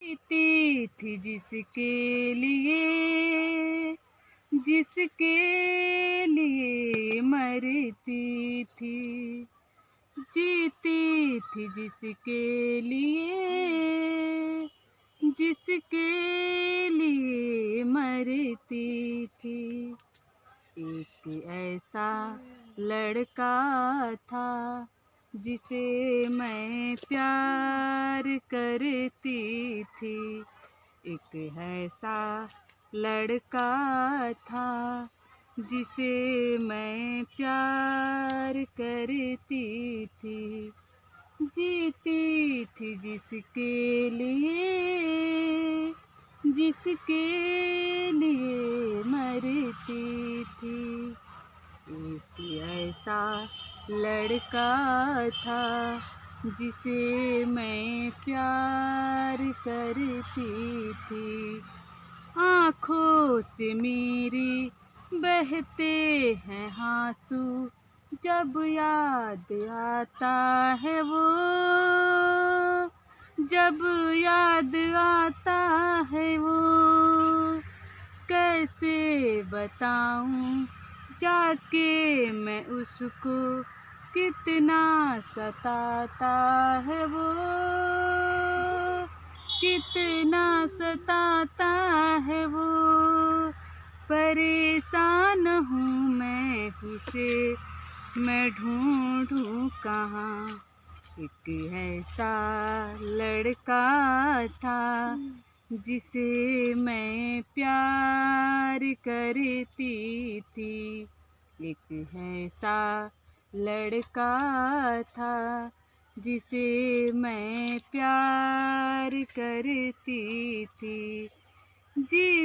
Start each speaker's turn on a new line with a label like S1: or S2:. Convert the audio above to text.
S1: जीती थी जिसके लिए मरती थी। जीती थी जिसके लिए मरती थी। एक ऐसा लड़का था जिसे मैं प्यार करती थी। एक ऐसा लड़का था जिसे मैं प्यार करती थी। जीती थी जिसके लिए मरती थी। एक ऐसा लड़का था जिसे मैं प्यार करती थी। आँखों से मेरी बहते हैं आंसू, जब याद आता है वो, जब याद आता है वो। कैसे बताऊं जाके मैं उसको, कितना सताता है वो, कितना सताता है वो। परेशान हूँ मैं उसे, मैं ढूंढूं कहाँ। एक ऐसा लड़का था जिसे मैं प्यार करती थी। एक ऐसा लड़का था जिसे मैं प्यार करती थी। जी